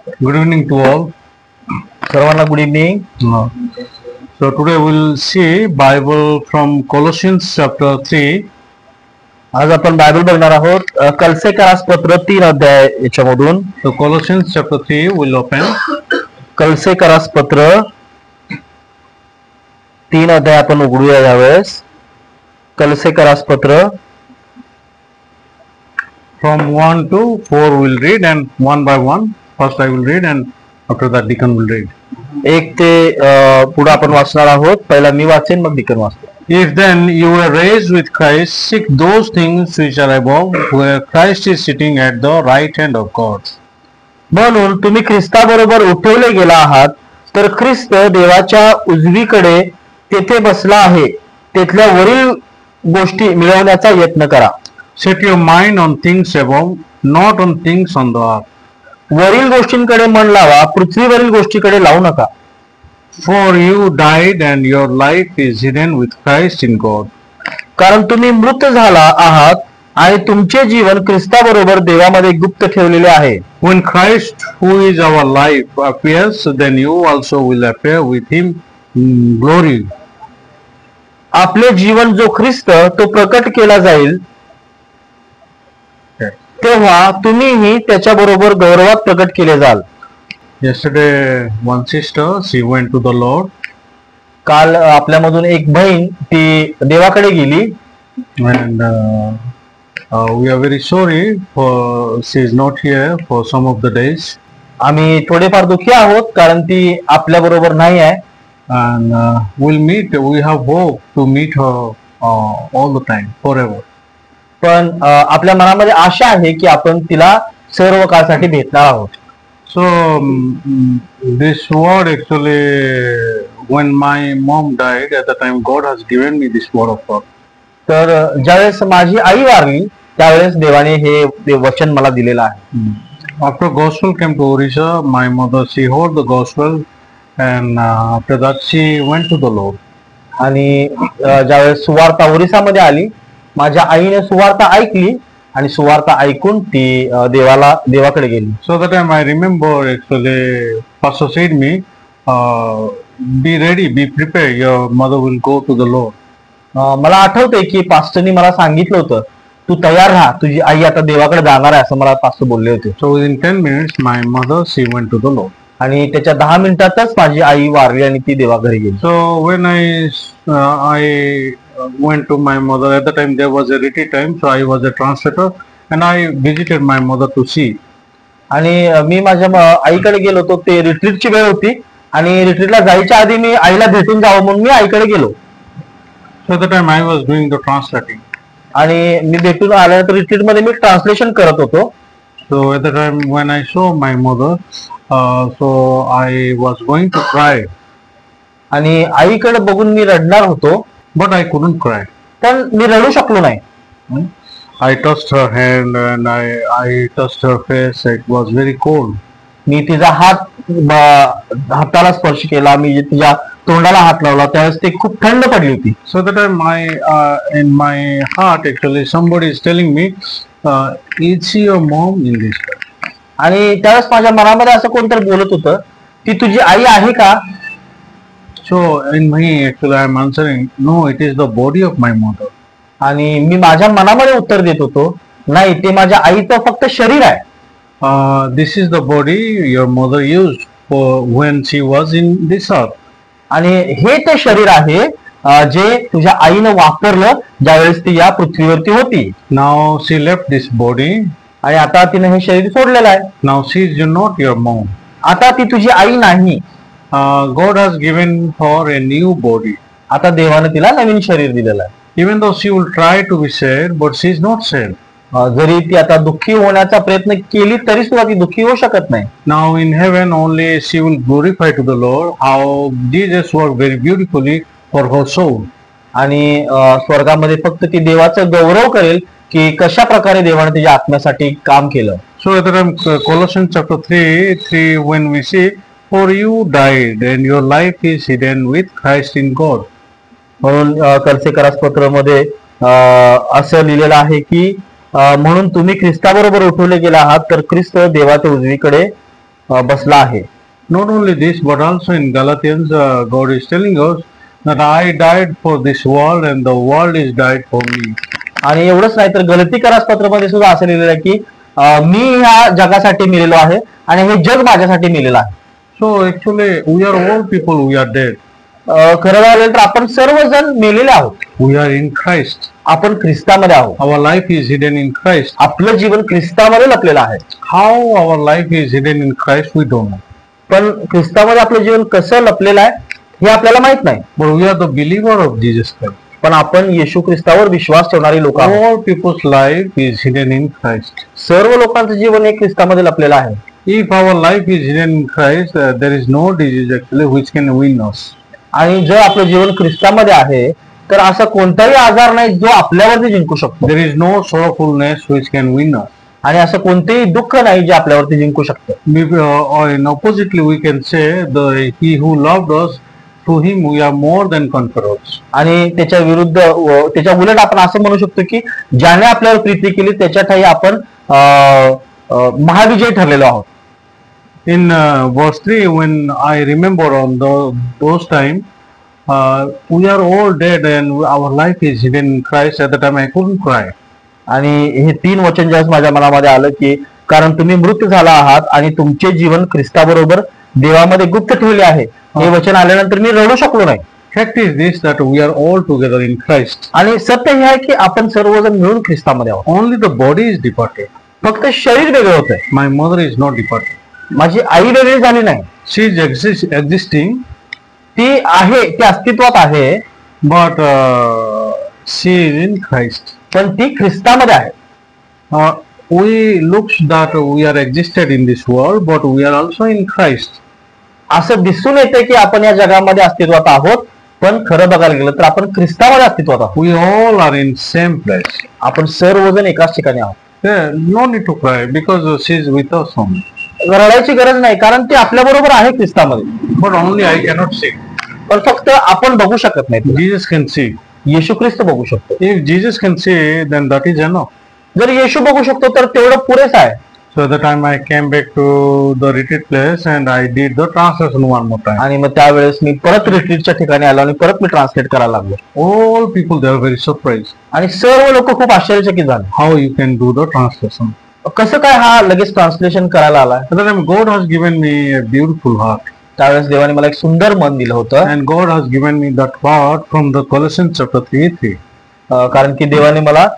Good evening to all. सर्वांना good evening. So today we'll see Bible from Colossians chapter 3. आज आपण Bible बघणार आहोत कलसेकरास पत्र 3 अध्याय याच्यामधून. So Colossians chapter 3 will open. कलसेकरास पत्र 3 अध्याय आपण उघडूया यावेळेस. कलसेकरास पत्र From 1 to 4 we'll read, and one by one. First I will read and after that Deacon will read. 1 ते पुढे आपण वाचणार आहोत. पहिला मी वाचेन मग डिकन वाचतो. If then you were raised with Christ, seek those things which are above, where Christ is sitting at the right hand of God. म्हणून तुम्ही ख्रिस्ताबरोबर उठवले गेला आहात, तर ख्रिस्त देवाच्या उजवीकडे तेथे बसला आहे. तेथल्या वरील गोष्टी मिळवण्याचा यत्न करा. Set your mind on things above, not on things on the earth. वरील गोष्टींकडे मन लावा, पृथ्वीवरील गोष्टीकडे लावू नका. For you died and your life is hidden with Christ in God. कारण तुम्ही मृत झाला आहात आणि तुमचे जीवन ख्रिस्ताबरोबर देवामध्ये गुप्त ठेवलेले आहे. When Christ, who is our life, appears, then you also will appear with him in glory. आपले जीवन जो ख्रिस्त तो प्रकट केला जाईल, तेव्हा तुम्हीही त्याच्या बरोबर गौरवात प्रकट केले जाल. Yesterday, one sister, she went to the Lord, काल आपल्यामधून एक बहीण ती देवाकडे गेली. and we are very sorry for she is not here for some of the days, आम्ही थोडेफार दुःखी आहोत कारण ती आपल्या बरोबर नाही आहे. and we'll meet. We have hope to meet her all the time, forever. पण आपल्या मनामध्ये आशा आहे की आपण तिला सर्व काळासाठी भेटणार आहोत. So this word actually, when my mom died, at the time God has given me this word of God. तर ज्यावेळेस माझी आई वारली त्यावेळेस देवाने हे वचन मला दिलेलं आहे. After gospel came to Orissa, my mother, she heard the gospel, and after that she went to the Lord. आणि ज्यावेळेस सुवार्ता ओरिसामध्ये आली, माझ्या आईने सुवार्ता ऐकली आणि सुवार्ता ऐकून ती देवाकडे गेली. So that time I remember actually pastor said me, be ready, be prepared, your mother will go to the Lord. मला आठवते की पास्टरनी मला सांगितलं होतं, तू तयार राहा, तुझी आई आता देवाकडे जाणार आहे असं मला पास्टर बोलले होते. So within 10 minutes my mother, she went to the Lord. आणि त्याच्या 10 मिनिटातच माझी आई वारली आणि ती देवाघरी गेली. So when I went to my mother, at the time there was a retreat time, so I was a translator, and I visited my mother to see. आणि मी माझ्या आईकडे गेलो होतो. ते रिट्रीटची वेळ होती आणि रिट्रीटला जायच्या आधी मी आईला भेटून जावं म्हणून मी आईकडे गेलो. So at the time I was doing the translating. आणि मी भेटून आल्यानंतर रिट्रीट मध्ये मी ट्रान्सलेशन करत होतो. So at the time when I saw my mother, so I was going to cry. आणि आईकडे बघून मी रडणार होतो, But I couldn't cry. पण मी रडू शकलो नाही. I touched her hand and I touched her face. It was very cold. मी तिचा हाताला स्पर्श केला, मी तिच्या तोंडाला हात लावला त्यावेळेस ते खूप थंड पडली होती. So that time in my heart actually somebody is telling me, is she your mom in this? आणि त्यावेळेस माझ्या मनामध्ये असं कोणतरी बोलत होतं, ती तुझी आई आहे का? So in me actually I am answering, no, it is the body of my mother. आणि मी माझ्या मनामध्ये उत्तर देत होतो, नाही, ते माझ्या आईचं फक्त शरीर आहे. This is the body your mother used for when she was in this earth. आणि हे ते शरीर आहे जे तुझ्या आईनं वापरलं ज्यावेळेस ती या पृथ्वीवरती होती. Now she left this body. आणि आता तिने हे शरीर सोडलेलं आहे. Now she is not your mom. आता ती तुझी आई नाही. God has given her a new body. आता देवाने तिला नवीन शरीर दिलेलं आहे. Even though she will try to be sad, but she is not sad. जरी ती आता दुःखी होण्याचा प्रयत्न केली तरी सुद्धा ती दुःखी होऊ शकत नाही. Now in heaven only she will glorify to the Lord how Jesus worked very beautifully for her soul. आणि स्वर्गामध्ये फक्त ती देवाचं गौरव करेल की कशा प्रकारे देवाने तिच्या आत्म्यासाठी काम केलं. So at the time Colossians chapter 3 when we see, for you died and your life is hidden with Christ in God. म्हणून कलसेकरास पत्रामध्ये असं लिहिलेलं आहे की म्हणून तुम्ही ख्रिस्ताबरोबर उठवले गेले आहात, तर ख्रिस्त देवाच्या उजवीकडे बसला आहे. Not only this, but also in Galatians, God is telling us that I died for this world and the world is died for me. आणि एवढंच नाही तर गलतीकरास पत्रामध्ये सुद्धा असं लिहिलेलं आहे की मी ह्या जगासाठी मेलेलो आहे आणि हे जग माझ्यासाठी मेलेलं आहे. So actually, we are all people, we are dead. खरं झालं तर आपण सर्वजण मेलेले आहोत. We are in Christ. आपण ख्रिस्तामध्ये आहोत. Our life is hidden in Christ. आपलं जीवन ख्रिस्तामध्ये लपलेलं आहे. How our life is hidden in Christ, we don't know. पण ख्रिस्तामध्ये आपलं जीवन कसं लपलेलं आहे हे आपल्याला माहित नाही. But we are the believer of Jesus Christ. पण आपण येशू ख्रिस्तावर विश्वास ठेवणारी लोक आहोत. All people's life is hidden in Christ. सर्व लोकांचं जीवन हे ख्रिस्तामध्ये लपलेलं आहे. If our life is hidden in Christ, there is no disease actually which can win us. आणि जर आपलं जीवन ख्रिस्तामध्ये आहे तर असा कोणताही आजार नाही जो आपल्यावरती जिंकू शकतो. There is no sorrowfulness which can win us. आणि असं कोणतेही दुःख नाही जे आपल्यावरती जिंकू शकतं. Or in oppositely we can say he who loved us, to him we are more than conquerors. आणि त्याच्या विरुद्ध त्याच्या उलट आपण असं म्हणू शकतो की ज्याने आपल्यावर प्रीती केली त्याच्या ठाई आपण महाविजय ठरलेलो आहोत. In verse 3, when I remember on those time, we are all dead and our life is hidden in Christ. At the time I couldn't cry. आणि हे 3 वचन ज्यावेळेस माझ्या मनामध्ये आलं की कारण तुम्ही मृत झाला आहात आणि तुमचे जीवन ख्रिस्ताबरोबर देवामध्ये गुप्त ठेवले आहे. हे वचन आल्यानंतर मी रडू शकलो नाही. Fact is this, that we are all together in Christ. आणि सत्य हे आहे की आपण सर्वजण मिळून ख्रिस्तामध्ये आहोत. Only the body is departed. फक्त शरीर वेगळं होतंय. My mother is not departed. माझी आई वेगळी झाली नाही. She is existing, ती आहे, ती अस्तित्वात आहे, but she is in Christ. पण ती ख्रिस्तामध्ये आहे. We looks that we are existed in this world, but we are also in Christ. असं दिसून येते की आपण या जगामध्ये अस्तित्वात आहोत, पण खरं बघायला गेलं तर आपण ख्रिस्तामध्ये अस्तित्वात आहोत. We all are in same place. आपण सर्वजण एकाच ठिकाणी आहोत. No need to cry because she is with us only. रडायची गरज नाही कारण ती आपल्या बरोबर आहे ख्रिस्तामध्ये. But only I cannot see. पण फक्त आपण बघू शकत नाही. Jesus can see. येशू ख्रिस्त बघू शकतो. If Jesus can see, then that is enough. जर येशू बघू शकतो तर तेवढं पुरेस आहे. So at the time I came back to the retreat place and I did the translation one more time. आणि मग त्यावेळेस मी परत रिट्रीटच्या ठिकाणी आलो आणि परत मी ट्रान्सलेट करायला लागलो. All people they are very surprised. आणि सर्व लोक खूप आश्चर्यचकित झाले. How you can do the translation? कसं काय हा लगेच ट्रान्सलेशन करायला आला? At the time God has given me a beautiful heart. त्यावेळेस देवाने मला एक सुंदर मन दिलं होतं. And God has given me that part from the Colossians chapter 3:3. कारण की देवाने मला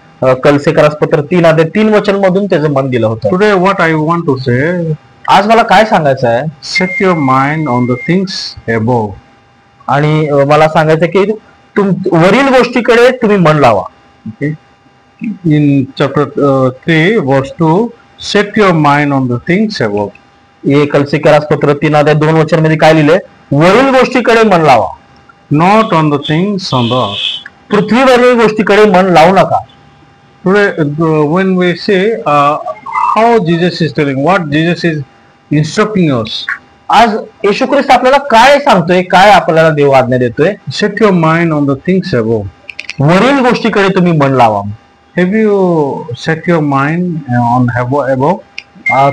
कलसेकरास पत्र 3:3 वचन मधून त्याचं मन दिलं होतं. Today what I want to say, आज मला काय सांगायचं आहे? set your mind on the things above. आणि मला सांगायचं की वरील गोष्टीकडे तुम्ही मन लावा. Okay. In chapter 3 verse 2, set your mind on the things above. हे कलसेकरास पत्र 3:2 वचन मध्ये काय लिहिलंय? वरील गोष्टीकडे मन लावा. Not on the things on the earth. पृथ्वीवरील गोष्टीकडे मन लावू नका. Today, when we say how Jesus is telling, what Jesus is instructing us, आज येशू ख्रिस्त आपल्याला काय सांगतोय, काय आपल्याला देव आज्ञा देतोय? set your mind on the things above. वरील गोष्टीकडे तुम्ही मन लावा. Have you set your mind on above?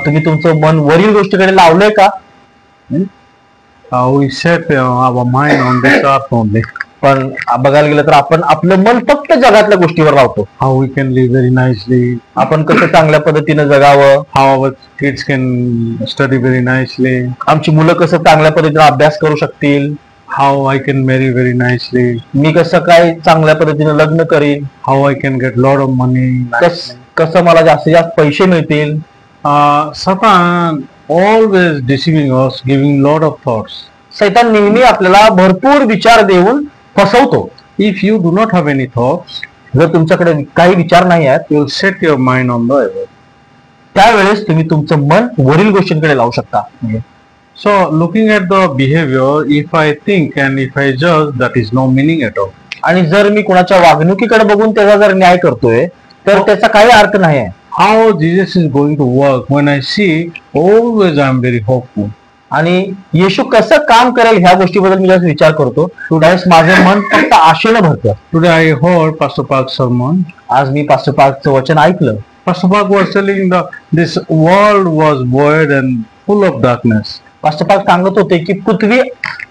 तुम्ही तुमचं मन वरील गोष्टीकडे लावलंय का? We set our mind on this earth only. पण बघायला गेलं तर आपण आपलं मन फक्त जगातल्या गोष्टीवर लावतो. How we can live very nicely. आपण कसं चांगल्या पद्धतीने जगावं. How our kids can study very nicely. आमची मुलं कसं चांगल्या पद्धतीने अभ्यास करू शकतील. How I can marry very nicely. मी कसं काय चांगल्या पद्धतीने लग्न करीन. How I can get lot of money. कसं मला जास्तीत जास्त पैसे मिळतील. Satan always deceiving us, giving lot of thoughts. सैतान नेहमी आपल्याला भरपूर विचार देऊन फसवतो. If you do not have any thoughts, जर तुमच्याकडे काही विचार नाही आहेत, you will set your mind on the above. त्यावेळेस तुम्ही तुमचं मन वरील गोष्टींकडे लावू शकता. So looking at the behavior, if I think and if I judge, that is no meaning at all. आणि जर मी कोणाच्या वागणुकीकडे बघून त्याचा जर न्याय करतोय तर त्याचा काही अर्थ नाही आहे. How Jesus is going to work, when I see, always I am very hopeful. आणि येशू कसं काम करेल ह्या गोष्टीबद्दल मी जर विचार करतो त्यावेळेस माझं मन फक्त आशेनं भरतं. Today I heard Pastor Park's sermon. आज मी पास्टर पार्कचं वचन ऐकलं. Pastor Park was telling this world was void and full of darkness. Pastor park सांगत होते की पृथ्वी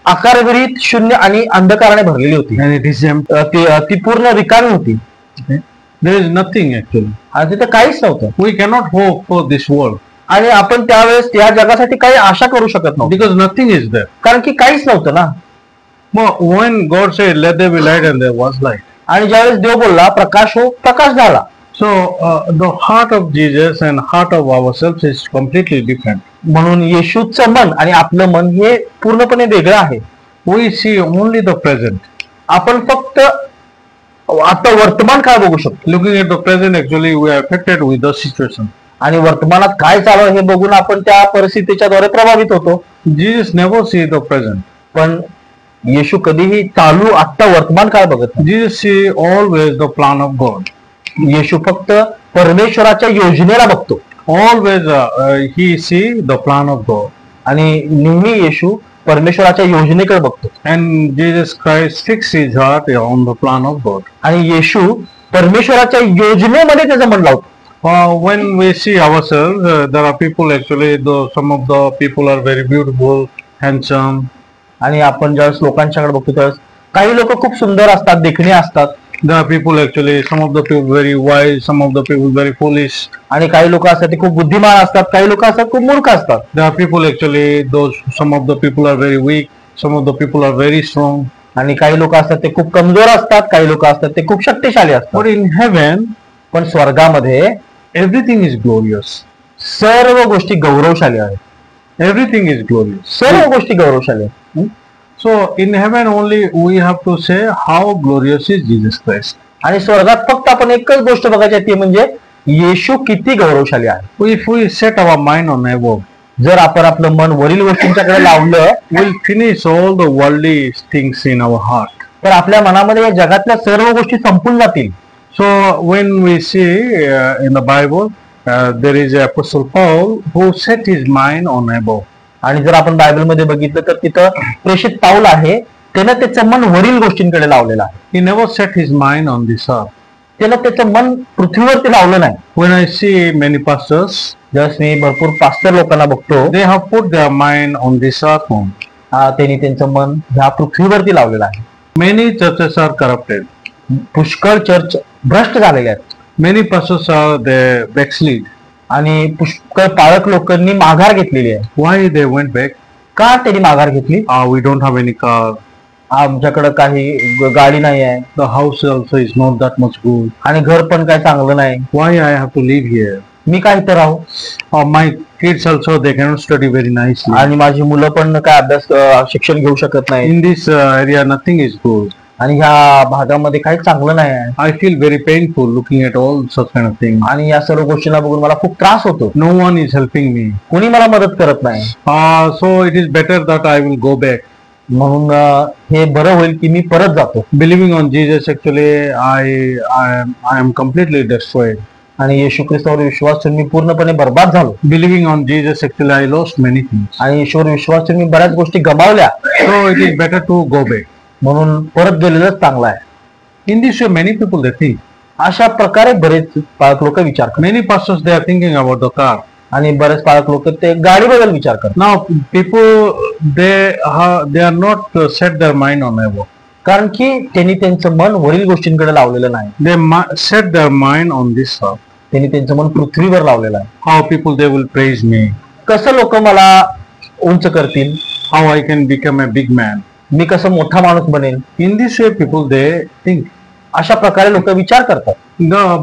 आकारविरहित शून्य आणि अंधकाराने भरलेली होती. And it is empty. ती पूर्ण रिकामी होती There is nothing actually. आणि तिथे काहीच नव्हतं. We cannot hope for this world आणि आपण त्यावेळेस या जगासाठी काही आशा करू शकत नव्हतो, because nothing is there. कारण की काहीच नव्हतं ना. But when God said, "Let there be light," and there was light. आणि ज्यावेळेस देव बोलला प्रकाश हो, प्रकाश झाला. So the heart of Jesus and heart of ourselves is completely different. म्हणून येशूचं मन आणि आपलं मन हे पूर्णपणे वेगळं आहे. We see only the present. आपण फक्त आता वर्तमान काळ बघू शकतो Looking at the present, actually, we are affected with the situation. आणि वर्तमानात काय चालू आहे हे बघून आपण त्या परिस्थितीच्या द्वारे प्रभावित होतो. Jesus never see the present. पण येशू कधीही चालू आता वर्तमान काळ बघत नाही. Jesus see always the plan of God. येशू फक्त परमेश्वराच्या योजनेला बघतो Always he see the plan of God. आणि नेहमी येशू परमेश्वराच्या योजनेकडे बघतो. And Jesus Christ fixed his heart on the plan of God. आणि येशू परमेश्वराच्या योजनेमध्ये त्याचं मन लावतो. When we see ourselves, there are people actually, some of the people are very beautiful, handsome. आणि आपण ज्यावेळेस लोकांच्याकडे बघतो त्यावेळेस काही लोक खूप सुंदर असतात, देखणे असतात. There are people actually, some of the people very wise, some of the people very foolish. आणि काही लोक असतात ते खूप बुद्धिमान असतात, काही लोक असतात खूप मूर्ख असतात. There are people actually, some of the people are very weak, some of the people are very strong. आणि काही लोक असतात ते खूप कमजोर असतात, काही लोक असतात ते खूप शक्तिशाली असतात. But in heaven, पण स्वर्गामध्ये everything is glorious. सर्व गोष्टी गौरवशाली आहेत. Everything is glorious. सर्व गोष्टी गौरवशाली आहेत. So in heaven only we have to say how glorious is Jesus Christ. आणि स्वर्गात फक्त आपण एकच गोष्ट बघायची आहे ती म्हणजे येशू किती गौरवशाली आहे. If we set our mind on above, जर आपण आपलं मन वरील गोष्टींच्याकडे लावलं we'll finish all the worldly things in our heart. तर आपल्या मनामध्ये या जगातल्या सर्व गोष्टी संपून जातील. So when we see in the Bible, there is Apostle Paul who set his mind on above. आणि जर आपण बायबलमध्ये बघितलं तर तिथं प्रेषित पाऊल आहे, त्यानं त्याचं मन वरील गोष्टींकडे लावलेलं आहे. He never set his mind on this earth. त्यानं त्याचं मन पृथ्वीवरती लावलं नाही. When I see many pastors, ज्यावेळेस मी भरपूर पास्टर लोकांना बघतो they have put their mind on this earth only. त्यांनी त्यांचं मन ह्या पृथ्वीवरती लावलेलं आहे. Many churches are corrupted. पुष्कळ चर्च भ्रष्ट झालेले आहेत. Many pastors are they backslid. आणि पुष्कळ पाळक लोकांनी माघार घेतलेली आहे. Why they went back? का त्यांनी माघार घेतली? We don't have any car. आमच्याकडे काही गाडी नाही आहे. The house also is not that much good. आणि घर पण काय चांगलं नाही. Why I have to live here? मी काय तर राहू. My kids also they cannot study very nicely. आणि माझी मुलं पण काय अभ्यास शिक्षण घेऊ शकत नाही. In this area nothing is good. आणि ह्या भागामध्ये काही चांगलं नाही आहे. I feel very painful looking at all such kind of things. आणि या सर्व गोष्टींना बघून मला खूप त्रास होतो. No one is helping me. कोणी मला मदत करत नाही. So it is better that I will go back. म्हणून हे बरं होईल की मी परत जातो. Believing on Jesus, actually I am completely destroyed. आणि येशू ख्रिस्तावर विश्वास ठेवून मी पूर्णपणे बर्बाद झालो. Believing on Jesus, actually I lost many things. आणि येशूवर विश्वास ठेवून मी बऱ्याच गोष्टी गमावल्या. So it is better to go back. म्हणून परत गेलेलंच चांगलं आहे. In this way, many people they think. अशा प्रकारे बरेच पाळक लोक विचार करतात. Many pastors they are thinking about the car. आणि बरेच पाळक लोक ते गाडीबद्दल विचार करतात. Now people they are not set their mind on above. कारण की त्यांनी त्यांचं मन वरील गोष्टींकडे लावलेलं नाही. They set their mind on this earth. त्यांनी त्यांचं मन पृथ्वीवर लावलेलं आहे. How people they will praise me. कसं लोक मला उंच करतील. How I can become a big man. मी कसं मोठा माणूस बनेन. In this way people they think. अशा प्रकारे लोक विचार करतात.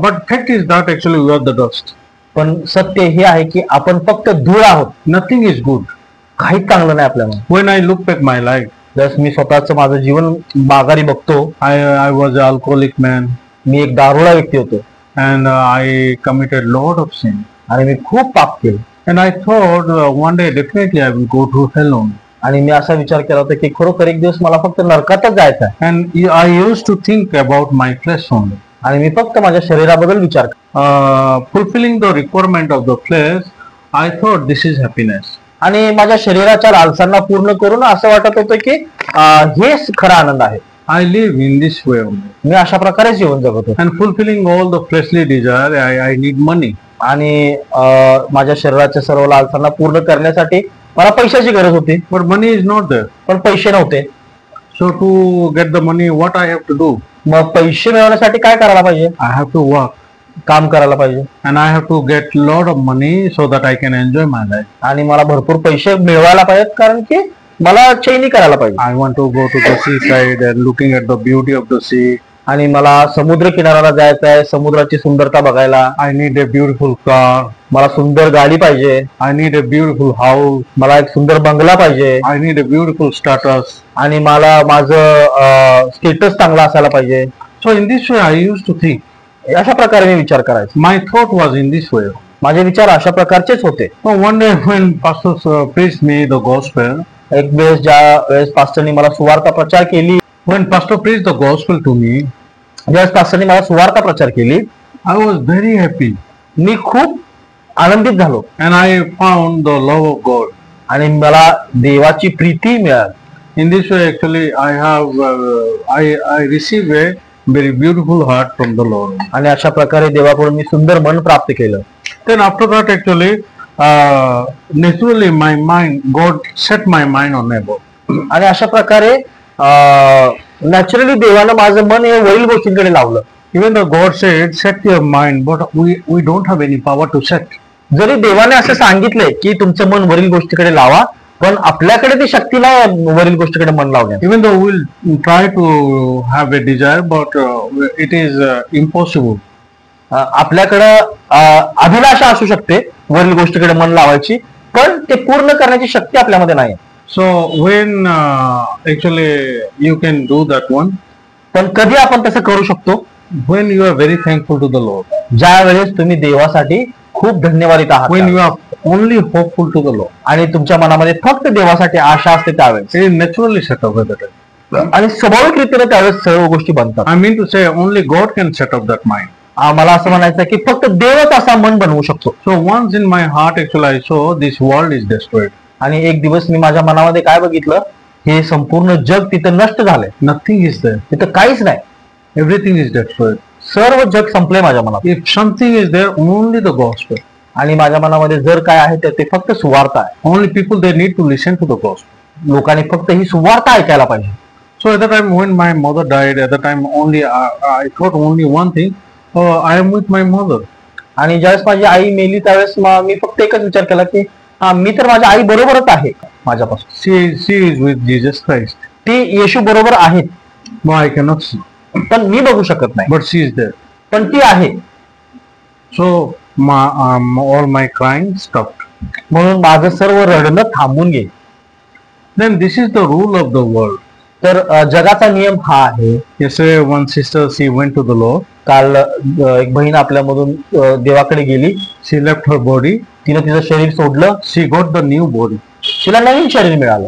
But fact is that actually we are the dust. पण सत्य हे आहे की आपण फक्त धूळ आहोत. Nothing is good. काहीच चांगलं नाही आपल्याला. When I look back my life, जस मी स्वतःच माझं जीवन माघारी बघतो. I was an alcoholic man. मी एक दारुडा व्यक्ती होतो. And I committed lot of sin. आणि मी खूप पाप केलं. And I thought one day definitely I will go to hell only. आणि मी असा विचार केला होता की खरोखर एक दिवस मला फक्त नरकातच जायचं आहे. And I used to think about my flesh only. आणि मी फक्त माझ्या शरीराबद्दल विचार fulfilling the requirement of the flesh, I thought this is happiness. आणि माझ्या शरीराच्या लालसांना पूर्ण करून असं वाटत होतं की हेच खरा आनंद आहे. I live in this way only. मी अशा प्रकारे जीवन जगतो. And fulfilling all the fleshly desire, I need money. आणि माझ्या शरीराच्या सर्व लालसांना पूर्ण करण्यासाठी मला पैशाची गरज होती, But money is not there. पण पैसे नव्हते. So to get the money, what I have to do? मग पैसे मिळवण्यासाठी काय करायला पाहिजे? I have to work. काम करायला पाहिजे. And I have to get lot of money so that I can enjoy my life. आणि मला भरपूर पैसे मिळवायला पाहिजेत, कारण की मला चैनी करायला पाहिजे. I want to go to the seaside and looking at the beauty of the sea. आणि मला समुद्र किनाऱ्याला जायचं आहे, समुद्राची सुंदरता बघायला. I need a beautiful car. मला सुंदर गाडी पाहिजे. I need a beautiful house. मला एक सुंदर बंगला पाहिजे. I need a beautiful status. आणि मला माझं स्टेटस चांगला असायला पाहिजे. So in this way I used to think. अशा प्रकारे मी विचार करायचो. My thought was in this way. माझे विचार अशा प्रकारचेच होते. So one day when pastors preached me the gospel, एक वेळेस ज्या वेळेस पास्टरनी मला सुवार्ता प्रचार केली, when pastor preached the gospel to me, ज्यावेळेस पास्टरनी मला सुवार्ता प्रचार केली, I was very happy मी खूप आनंदित झालो. and I found the love of God. आणि मला देवाची प्रीती मिळाली. In this way actually I have I receive a very beautiful heart from the Lord. आणि अशा प्रकारे देवाकडून मी सुंदर मन प्राप्त केलं. Then after that actually naturally my mind, God set my mind on above. आणि अशा प्रकारे नॅचरली देवानं माझं मन हे वरील गोष्टींकडे लावलं. Even though God said set your mind, but we don't have any power to set. जरी देवाने असं सांगितलंय की तुमचं मन वरील गोष्टीकडे लावा, पण आपल्याकडे ती शक्ती नाही वरील गोष्टीकडे मन लावण्यात. Even though we'll try to have a desire, but it is impossible. आपल्याकडं अभिलाषा असू शकते वरील गोष्टीकडे मन लावायची, पण ते पूर्ण करण्याची शक्ती आपल्यामध्ये नाही. So when actually you can do that one, पण कधी आपण तसं करू शकतो? when you are very thankful to the Lord, ज्या वेळेस तुम्ही देवासाठी खूप धन्यवादित आहात, when you are only hopeful to the Lord, आणि तुमच्या मनामध्ये फक्त देवासाठी आशा असते त्यावेळेस, it is naturally set up at that time. आणि स्वाभाविक रीतीने त्यावेळेस सर्व गोष्टी बनतात. I mean to say only God can set up that mind. मला असं म्हणायचं की फक्त देवच असा मन बनवू शकतो. So once in my heart actually I saw this world is destroyed. आणि एक दिवस मी माझ्या मनामध्ये काय बघितलं, हे संपूर्ण जग तिथं नष्ट झालंय. Nothing is there. तिथं काहीच नाही. Everything is destroyed. सर्व जग संपलंय माझ्या मनात. If something is there, only the gospel. आणि माझ्या मनामध्ये जर काय आहे तर ते फक्त सुवार्ता आहे. Only people they need to listen to the gospel. लोकांनी फक्त ही सुवार्ता ऐकायला पाहिजे. So at the time when my mother died, at the time only I thought only one thing, I am with my mother. आणि ज्यावेळेस माझी आई मेली त्यावेळेस मी फक्त एकच विचार केला की मी तर माझ्या आई बरोबरच आहे माझ्यापासून. She is with Jesus Christ. ती येशू बरोबर आहेत, No, I cannot see, पण मी बघू शकत नाही, but she is there. पण ती आहे. So all my crying stopped. म्हणून माझं सर्व रडणं थांबून गेलं. Then this is the rule of the world. तर जगाचा नियम हा आहे. Yesterday one sister, she went to the Lord. काल एक बहीण आपल्यामधून देवाकडे गेली. She left her body. तिनं तिचं शरीर सोडलं. She got the new body. तिला नवीन शरीर मिळालं.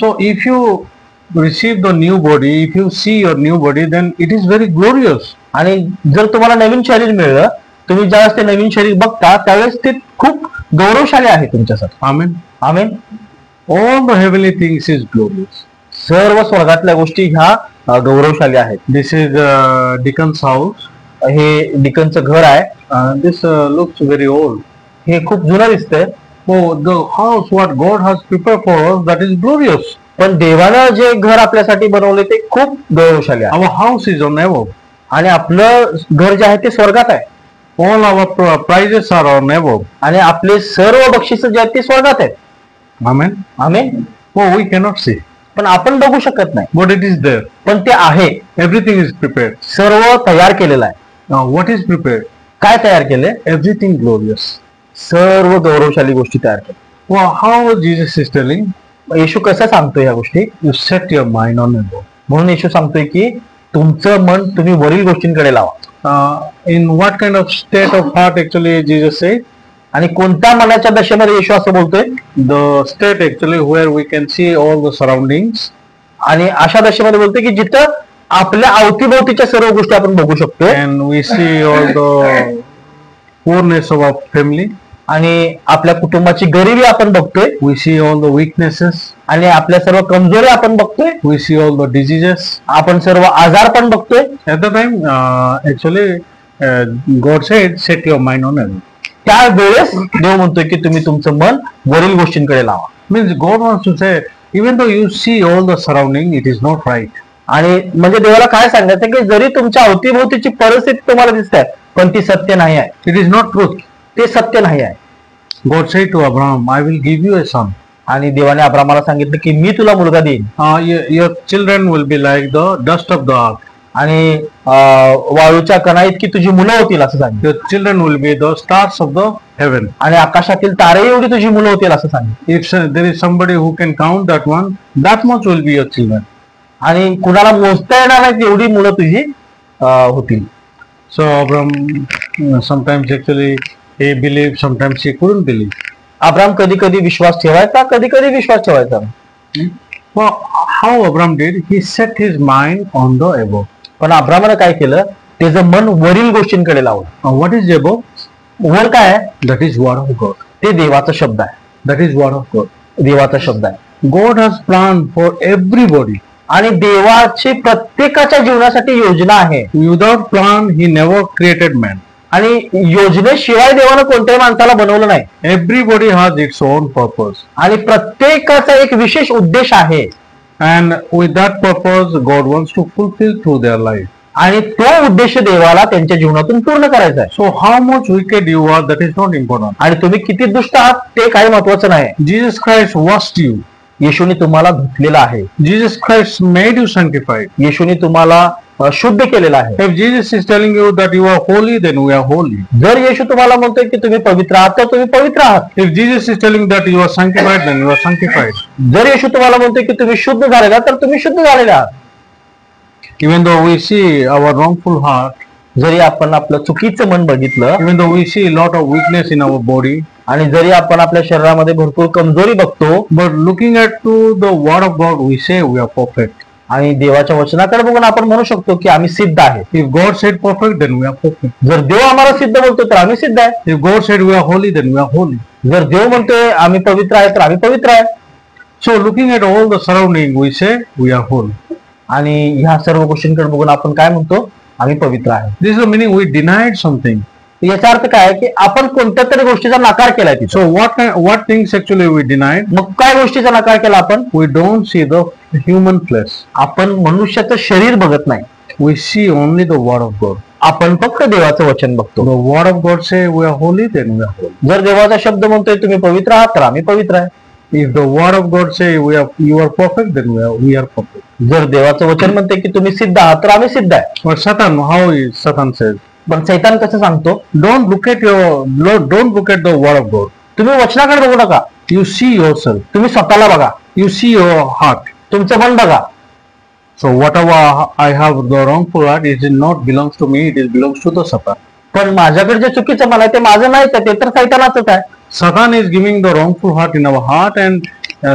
So if you receive the new body, if you see your new body, then it is very glorious. आणि जर तुम्हाला नवीन शरीर मिळलं, तुम्ही ज्यावेळेस ते नवीन शरीर बघता त्यावेळेस ते खूप गौरवशाली आहे तुमच्यासाठी. Amen. Amen. All the heavenly things is glorious. सर्व स्वर्गातल्या गोष्टी ह्या गौरवशाली आहेत. This is Deacon's house. हे डिकनचं घर आहे. This looks very old. हे खूप जुनं दिसतंय. Oh, the house what God has prepared for us, that is glorious. पण देवानं जे घर आपल्यासाठी बनवले ते खूप गौरवशाली आहे. Our house is on above. आणि आपलं घर जे आहे ते स्वर्गात आहे. All our prizes are on above. आणि आपले सर्व बक्षीस जे आहेत ते स्वर्गात आहेत. Amen. Amen. Oh, we cannot see, पण आपण बघू शकत नाही, but it is there. पण ते आहे. Everything is prepared. सर्व तयार केलेलं आहे. Now, what is prepared? काय तयार केले? Everything glorious. सर्व गौरवशाली गोष्टी तयार केल्या. Well, how Jesus is telling? येशू कसं सांगतोय या गोष्टी? You set your mind on above. म्हणून येशू सांगतोय की तुमचं मन तुम्ही वरील गोष्टींकडे लावा. In what kind of state of heart actually Jesus said? आणि कोणत्या मनाच्या दशेमध्ये येशू असं बोलतोय? The state actually where we can see all the surroundings. आणि अशा दशेमध्ये बोलतोय की जिथं आपल्या अवतीभोवतीच्या सर्व गोष्टी आपण बघू शकतो. And we see all the poorness of our family. आणि आपल्या कुटुंबाची गरिबी आपण बघतोय, we see all the weaknesses, आणि आपल्या सर्व कमजोरी आपण बघतोय, we see all the diseases. आपण सर्व आजार पण बघतोय. At the time, actually, God said, set your mind on heaven. त्यावेळेस देव म्हणतोय की तुम्ही तुमचं मन वरील गोष्टींकडे लावा. Means God wants to say, even though you see all the surrounding, it is not right. आणि म्हणजे देवाला काय सांगायचं की जरी तुमच्या अवतीभोवतीची परिस्थिती तुम्हाला दिसते पण ती सत्य नाही आहे, It is not truth. ते सत्य नाही आहे. God said to Abraham, I will give you a son. आणि देवाने अब्रामाला सांगितलं की मी तुला मुलगा देईन, Your children will be like the dust of the earth. आणि वाळूच्या कणा इतकी तुझी मुलं होतील असं सांगितलं, Your children will be the stars of the heaven. आणि आकाशातील तारे एवढी तुझी मुलं होतील असं सांगितलं. If there is somebody who can count that one, that much will be your children. आणि कुणाला मोजता येणार नाही एवढी मुलं तुझी होतील. So Abraham, sometimes actually he believed, sometimes he couldn't believe. Abram कधी कधी विश्वास ठेवायचा, कधी कधी विश्वास ठेवायचा. Well, how Abraham did, he set his mind on the above. पण अब्रामाने काय केलं, त्याचं मन वरील गोष्टींकडे लावलं. What is above? वर काय आहे? That is word of God. ते देवाचा शब्द आहे. That is word of God. देवाचा शब्द आहे. God has planned for everybody. आणि देवाची प्रत्येकाच्या जीवनासाठी योजना आहे. Without plan, he never created man. आणि योजनेशिवाय देवानं कोणत्याही माणसाला बनवलं नाही. Everybody has its own purpose. आणि प्रत्येकाचा एक विशेष उद्देश आहे. And with that purpose, God wants to fulfill through their life. आणि तो उद्देश देवाला त्यांच्या जीवनातून पूर्ण करायचा आहे. So how much wicked you are, that is not important. आणि तुम्ही किती दुष्ट आहात ते काही महत्वाचं नाही. Jesus Christ washed you. येशूने तुम्हाला धुतलेलं आहे. Jesus Christ made you sanctified. येशूने तुम्हाला शुद्ध केलेलं आहे. If Jesus is telling you that you are holy, then we are holy. जर येशू तुम्हाला म्हणतोय की तुम्ही पवित्र आहात तर तुम्ही पवित्र आहात. If Jesus is telling that you are sanctified, then you are sanctified. जर येशू तुम्हाला म्हणतोय की तुम्ही शुद्ध झालेला आहात तर तुम्ही शुद्ध झालेले आहात. Even though we see our wrongful heart, जरी आपण आपलं चुकीचं मन बघितलं, even though we see a lot of weakness in our body, आणि जरी आपण आपल्या शरीरामध्ये भरपूर कमजोरी बघतो, but looking at to the word of God, we say we are perfect. आणि देवाच्या वचनाकडे बघून आपण म्हणू शकतो की आम्ही सिद्ध आहे. If God said perfect, then we are perfect. जर देव आम्हाला सिद्ध बोलतो तर आम्ही सिद्ध आहे. If God said we are holy, then we are holy. जर देव म्हणतोय आम्ही पवित्र आहे तर आम्ही पवित्र आहे. So looking at all the surrounding, we say we are holy. आणि ह्या सर्व गोष्टींकडे बघून आपण काय म्हणतो, आम्ही पवित्र आहे. This is the meaning we denied something. याचा अर्थ काय की आपण कोणत्या तरी गोष्टीचा नकार केलाय तिथं. So what things actually we denied? मग काय गोष्टीचा नकार केला आपण? We don't see the human flesh. आपण मनुष्याचं शरीर बघत नाही. We see only the word of God. आपण फक्त देवाचं वचन बघतो. The word of God say we are holy, then we are holy. जर देवाचा शब्द म्हणतोय तुम्ही पवित्र आहात तर आम्ही पवित्र आहे. If the word of God say you are perfect, then we are perfect. जर देवाचं वचन म्हणते की तुम्ही सिद्ध आहात तर आम्ही सिद्ध आहे. But Satan says, पण सैतान कसं सांगतो, don't look at the word of God. तुम्ही वचनाकडे बघू नका, You see yourself. तुम्ही स्वतःला बघा, You see your heart. तुमचं मन बघा. So whatever I have the wrongful heart, it not belongs to me. It belongs to the Satan. पण माझ्याकडे जे चुकीचं मन आहे ते माझं नाही, ते तर सैतानाचंच आहे. Satan is giving the wrongful heart in our heart, and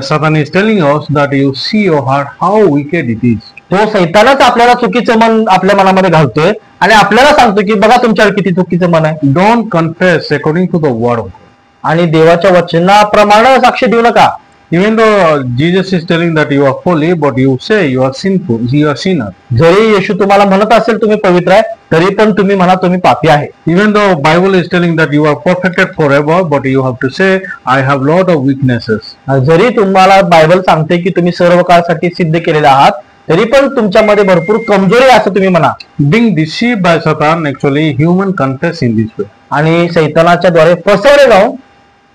Satan is telling us that you see your heart how wicked it is. तो सैतानच आपल्याला चुकीचं मन आपल्या मनामध्ये घालतोय आणि आपल्याला सांगतो की बघा तुमच्याकडे किती चुकीचं मन आहे. Don't confess according to the word of God. आणि देवाच्या वचनाप्रमाणे साक्ष देऊ नका. Even though Jesus is telling that you are holy, but you say you are sinful, you are sinner. जरी येशू तुम्हाला म्हणत असेल तुम्ही पवित्र आहे तरी पण तुम्ही म्हणा तुम्ही पापी आहे. Even though Bible is telling that you are perfected forever, but you have to say I have lot of weaknesses. जरी तुम्हाला बायबल सांगते की तुम्ही सर्व काळासाठी सिद्ध केलेले आहात तरी पण तुमच्यामध्ये भरपूर कमजोरी आहे असं तुम्ही म्हणा. Being deceived by Satan, actually human confess in this way. आणि सैतानाच्या द्वारे फसवले जाऊन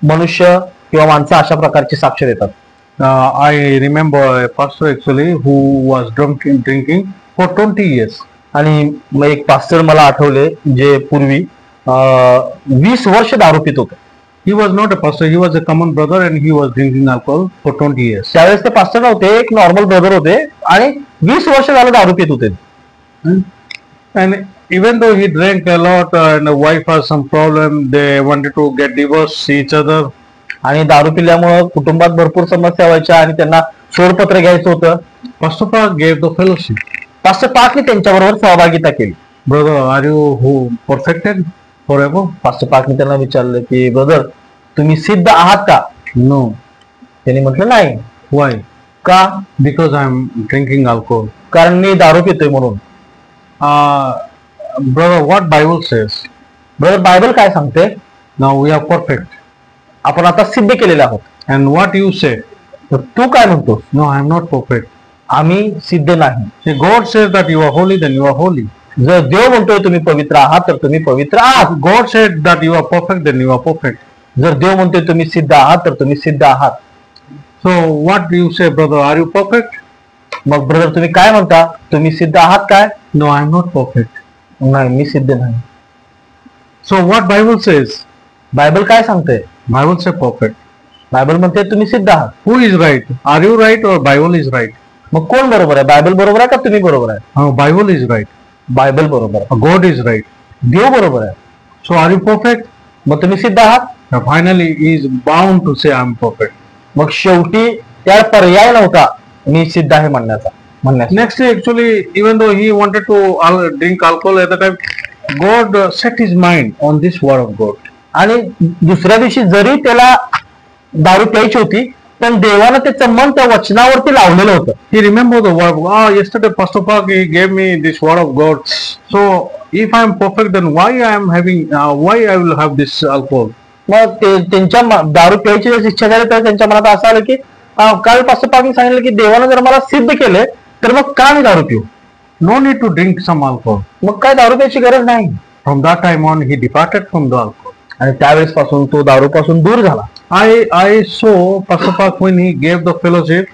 मनुष्य किंवा माणसं अशा प्रकारची साक्ष देतात. I remember a pastor actually who was drinking for 20 years. आणि मग एक पास्टर मला आठवले जे पूर्वी 20 वर्ष दारू पित होते. He was not a pastor, he was a common brother, and he was drinking alcohol for 20 years. त्यावेळेस ते पास्टर नव्हते, एक नॉर्मल ब्रदर होते आणि 20 वर्ष झालं दारू पित होते. And even though he drank a lot and the wife has some problem, they wanted to get divorced each other. आणि दारू पिल्यामुळं कुटुंबात भरपूर समस्या व्हायच्या आणि त्यांना सोडपत्र घ्यायचं होतं. Pastor Park gave the fellowship. Pastor पार्कने त्यांच्याबरोबर सहभागिता केली. Brother, are you perfected forever? Pastor पार्कने त्यांना विचारलं की ब्रदर तुम्ही सिद्ध आहात का? No. त्यांनी म्हटलं नाही. Why? का? Because I'm drinking alcohol. कारण मी दारू पितोय म्हणून. Brother, what Bible says? Brother, Bible काय सांगते? Now we are perfect. आपण आता सिद्ध केलेले आहोत. And what you say? तर तू काय म्हणतो? No, I'm not perfect. आम्ही सिद्ध नाही. See, God says that you are holy, then you are holy. जर देव म्हणतोय तुम्ही पवित्र आहात तर तुम्ही पवित्र आहात. God said that you are perfect, then you are perfect. जर देव म्हणतोय तुम्ही सिद्ध आहात तर तुम्ही सिद्ध आहात. So what do you say, brother? Are you perfect? मग ब्रदर तुम्ही काय म्हणता? तुम्ही सिद्ध आहात काय? No, I'm not perfect. नाही, मी सिद्ध नाही. So what Bible says? Bible काय सांगते? Bible says perfect. बायबल म्हणते तुम्ही सिद्ध आहात. Who is right? Are you right or Bible is right? मग कोण बरोबर आहे? बायबल बरोबर आहे का तुम्ही बरोबर आहे? Bible is right. बायबल बरोबर आहे. God is right. देव बरोबर आहे. So are you perfect? मग तुम्ही सिद्ध आहात. Now finally he is bound to say I'm perfect. मग शेवटी त्या पर्याय नव्हता मी सिद्ध आहे म्हणण्याचा. Next day, actually, even though he wanted to drink alcohol at the time, God set his mind on this word of God. आणि दुसऱ्या दिवशी जरी त्याला दारू प्यायची होती पण देवानं त्याचं मन त्या वचनावरती लावलेलं होतं. He remembered the word. Yesterday Pastor Park he gave me this word of God. So if I am perfect, then why I am having? Why I will have this alcohol? मग त्यांच्या दारू प्यायची जर इच्छा झाली तर त्यांच्या मनात असं आलं की काल पास्टर पार्कने सांगितलं की देवानं जर मला सिद्ध केले तर मग का मी दारू पिऊ? No need to drink some alcohol. मग काय दारू प्यायची गरज नाही. From that time on, he departed from the alcohol. आणि त्यावेळेस पासून तो दारू पासून दूर झाला. I saw Pastor Park when he gave the fellowship,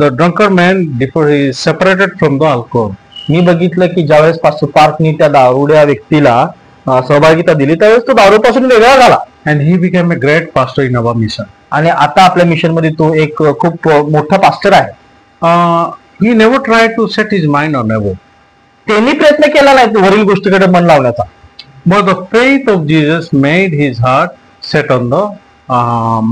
the drunkard man he separated from the alcohol. मी बघितलं की ज्यावेळेस पास्टर पार्कनी त्या दारुड्या व्यक्तीला सहभागिता दिली त्यावेळेस तो दारू पासून वेगळा झाला. And he became a great pastor in our mission. आणि आता आपल्या मिशन मध्ये तो एक खूप मोठा पास्टर आहे. He never tried to set his mind on above. त्यांनी प्रयत्न केला नाही वरील गोष्टीकडे मन लावण्याचा. But the faith of Jesus made his heart set on the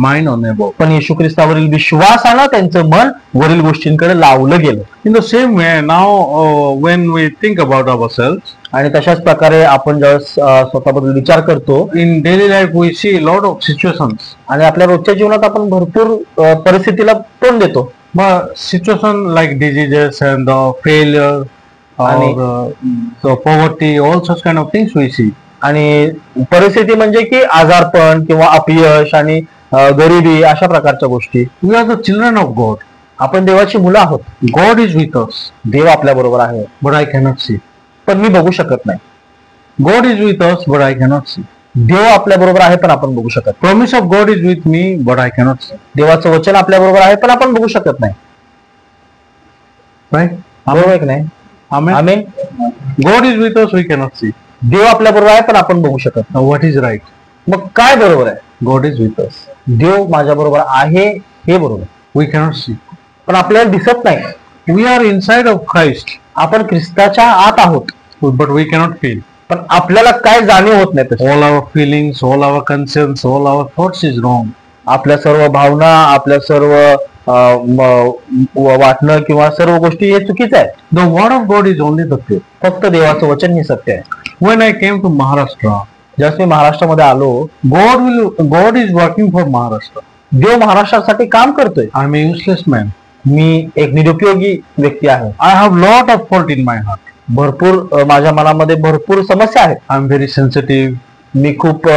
mind on above. पण येशू ख्रिस्तावरील विश्वासानं त्यांचं मन वरील गोष्टींकडे लावलं गेलं. In the same way, now when we think about ourselves, आणि तशाच प्रकारे आपण ज्यावेळेस स्वतःबद्दल विचार करतो in daily life we see a lot of situations. आणि आपल्या रोजच्या जीवनात आपण भरपूर परिस्थितीला तोंड देतो. But situation like diseases and the failure or the poverty, all such kind of things we see. आणि परिस्थिती म्हणजे की आजारपण किंवा अपयश आणि गरिबी अशा प्रकारच्या गोष्टी. We are the children of God. आपण देवाची मुलं आहोत. God is with us. देव आपल्या बरोबर आहे. But I cannot see. पण मी बघू शकत नाही. God is with us, but I cannot see. देव आपल्या बरोबर आहे पण आपण बघू शकत. Promise of God is with me, but I cannot see. देवाचं वचन आपल्या बरोबर आहे पण आपण बघू शकत नाही. Right? बरोबर आहे की नाही? Amen. Amen. God is with us, we cannot see. देव आपल्या बरोबर आहे पण आपण बघू शकत नाही. Now what is right? मग काय बरोबर आहे? God is with us. देव माझ्या बरोबर आहे हे बरोबर, We cannot see. पण आपल्याला दिसत नाही. We are inside of Christ, आपण ख्रिस्ताच्या आत आहोत but we cannot feel. पण आपल्याला काय जाणीव होत नाही तसं. All our feelings, all our concerns, all our thoughts is wrong. आपल्या सर्व भावना, आपल्या सर्व वाटणं किंवा सर्व गोष्टी हे चुकीचं आहे. The word of God is only the truth. फक्त देवाचं वचन हे सत्य आहे. When I came to Maharashtra, ज्यावेळेस मी महाराष्ट्रामध्ये आलो, God is working for Maharashtra. देव महाराष्ट्रासाठी काम करतोय. I am a useless man. मी एक निरुपयोगी व्यक्ती आहे. I have lot of fault in my heart. भरपूर माझ्या मनामध्ये भरपूर समस्या आहेत. I am very sensitive, मी खूप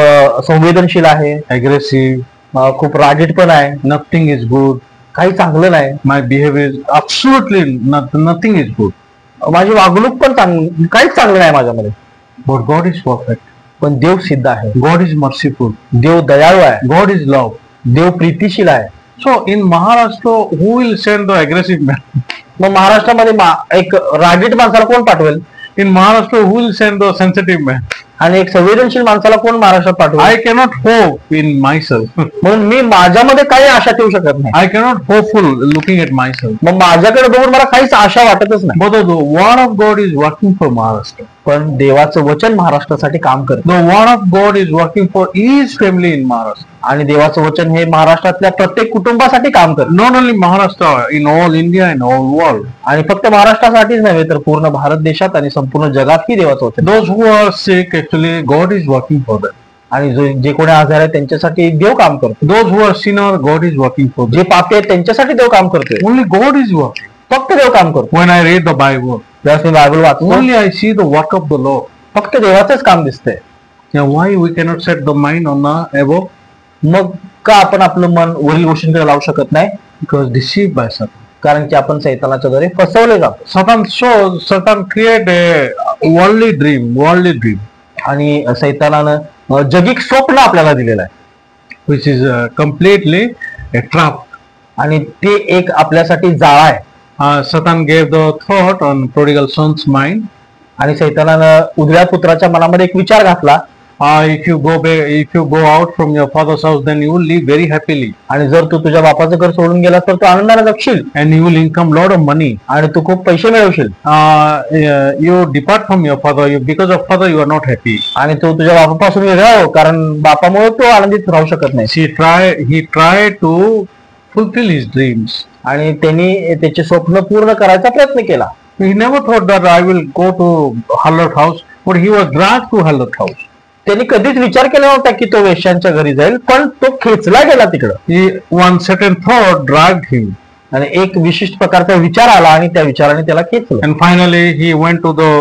संवेदनशील आहे. aggressive, खूप रागीट पण आहे. nothing is good. काही चांगलं नाही. My behavior is absolutely nothing is good. माझी वागणूक पण काहीच चांगलं नाही माझ्यामध्ये. But God is perfect. पण देव सिद्ध आहे. God is merciful. देव दयाळू आहे. God is love. देव प्रीतिशील आहे. So in Maharashtra, who will send the aggressive man? मग महाराष्ट्रामध्ये एक रागीट माणसाला कोण पाठवेल? In Maharashtra, who will send the sensitive man? आणि एक संवेदनशील माणसाला कोण महाराष्ट्रात पाठवेल? I cannot hope in myself. म्हणून मी माझ्यामध्ये काही आशा ठेवू शकत नाही. I cannot hopeful looking at myself. मग माझ्याकडे बघून मला काहीच आशा वाटतच नाही. But the word of God is working for Maharashtra. पण देवाचं वचन महाराष्ट्रासाठी काम करतं. The word of God is working for each family in Maharashtra. आणि देवाचं वचन हे महाराष्ट्रातल्या प्रत्येक कुटुंबासाठी काम करतं. Not only Maharashtra, in all India and all world. आणि फक्त महाराष्ट्रासाठीच नव्हे तर पूर्ण भारत देशात आणि संपूर्ण जगातही देवाचं वचन. Those who are sick, actually, God is working for them. आणि जे कोणी आजार आहे त्यांच्यासाठी देव काम करतो. Those who are sinner, God is working for them. जे पापी आहेत त्यांच्यासाठी देव काम करतोय. Only God is working. फक्त देव काम करतो. When I read the Bible, ज्यावेळेस मी बायबल वाचतो only I see the work of the Lord. फक्त देवाचंच काम दिसतंय. Now, why we cannot set the mind on the above? मग का आपण आपलं मन वरील गोष्टींकडे लावू शकत नाही? Because deceived by Satan. कारण की आपण सैतानाच्या द्वारे फसवले जातो. Satan create a worldly dream, आणि सैतानानं जगिक स्वप्न आपल्याला दिलेलं आहे, which is completely a trap. आणि ते एक आपल्यासाठी जाळा आहे. Satan gave the thought on prodigal son's mind. आणि सैतानानं उजव्या पुत्राच्या मनामध्ये एक विचार घातला, If you go out from your father's house, then you will live very happily, आणि जर तू तुझ्या बापाचं घर सोडून गेलास तर तू आनंदाने जगशील and you will income lot of money. आणि तू खूप पैसे मिळवशील. You depart from your father. Because of father, you are not happy. आणि तू तुझ्या बापापासून वेगळा हो, कारण बापामुळे तू आनंदित राहू शकत नाही. He tried to fulfill his dreams. आणि त्यांनी त्याचे स्वप्न पूर्ण करायचा प्रयत्न केला. He never thought that I will go to harlot house, but he was dragged to harlot house. त्यांनी कधीच विचार केला नव्हता की तो वेश्यांच्या घरी जाईल, पण तो खेचला गेला तिकडं. One certain thought dragged him, आणि एक विशिष्ट प्रकारचा विचार आला आणि त्या विचाराने त्याला खेचलं. and finally he went to the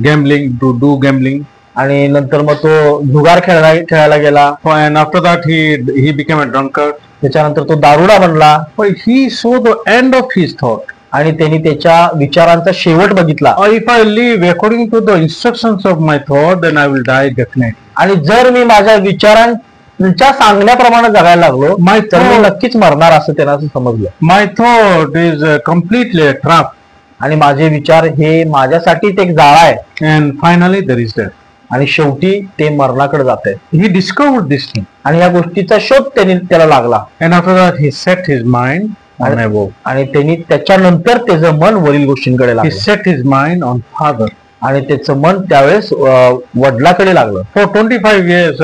gambling, to do gambling. आणि नंतर मग तो जुगार खेळायला गेला. And after that he became a drunkard. त्याच्यानंतर तो दारुडा बनला. But he saw the end of his thought. आणि त्यांनी त्याच्या विचारांचा शेवट बघितला. If I live according to the instructions of my thought, then I will die definitely. आणि जर मी माझ्या विचारांच्या सांगण्याप्रमाणे जगायला लागलो तर मी नक्कीच मरणार, असं त्यांना समजलं. My thought is completely a trap. आणि माझे विचार हे माझ्यासाठीच एक जाळा आहे. And finally there is death. आणि शेवटी ते मरणाकडे जात आहे. He discovered this thing. आणि या गोष्टीचा शोध त्याला लागला. And after that he set his mind on above. आणि त्यांनी त्याच्यानंतर त्याचं मन वरील गोष्टींकडे He लागलं. set his mind on father. आणि त्याचं मन त्यावेळेस वडिलाकडे लागलं. For 25 years,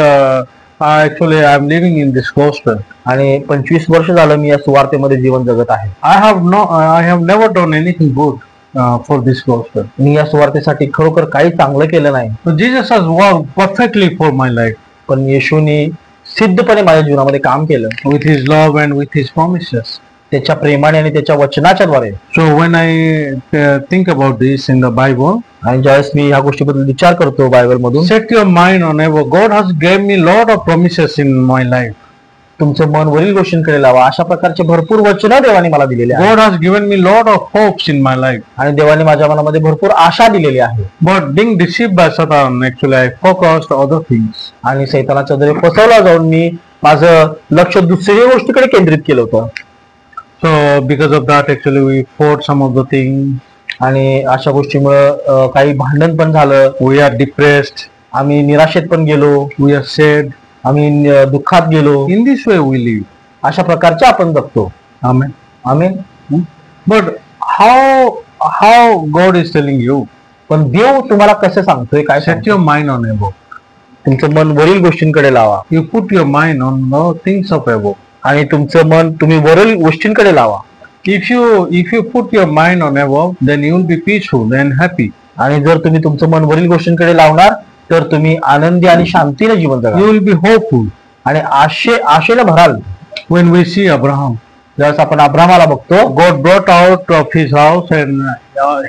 actually I am living in this gospel. आणि 25 वर्ष झालं मी या सुवार्तेमध्ये जीवन जगत आहे. I have never done anything good for this gospel. मी या सुवार्तेसाठी खरोखर काही चांगलं केलं नाही. So Jesus has worked perfectly for my life. पण येशूने सिद्धपणे माझ्या जीवनामध्ये काम केलं, with his love and with his promises. त्याच्या प्रेमाने आणि त्याच्या वचनाच्या द्वारे. So when I think about this in the Bible, आणि ज्यावेळेस मी ह्या गोष्टीबद्दल विचार करतो बायबल मधून, set your mind on above. God has gave me lot of promises in my life. तुमचं मन वरील गोष्टींकडे लावा, अशा प्रकारचे भरपूर वचनं देवाने मला दिलेले आहेत. God has given me lot of hopes in my life. आणि देवाने माझ्या मनामध्ये भरपूर आशा दिलेली आहे. But being deceived by Satan, actually I focused other things. आणि सैतानाच्या द्वारे फसवला जाऊन मी माझं लक्ष दुसऱ्या गोष्टीकडे केंद्रित केलं होतं. So because of that, actually we fought some of the things. आणि अशा गोष्टीमुळे काही भांडण पण झालं. We are depressed. आम्ही निराशेत पण गेलो. We are sad. आम्ही दुःखात गेलो. In this way we live. अशा प्रकारचे आपण जगतो. Amen. Amen. But how God is telling you? पण देव तुम्हाला कसं सांगतोय, काय Set your mind on above. तुमचं मन वरील गोष्टींकडे लावा. You put your mind on the things of above. आणि तुमचं मन तुम्ही वरील गोष्टींकडे लावा. If you put your mind on above, then you will be peaceful and happy. आणि जर तुम्ही तुमचं मन वरील गोष्टींकडे लावणार तर तुम्ही आनंदी आणि शांतीने जीवन जगा. You will be hopeful. आणि आशेने भराल. When we see Abraham, ज्यावेळेस आपण अब्रामाला बघतो, God brought out of his house and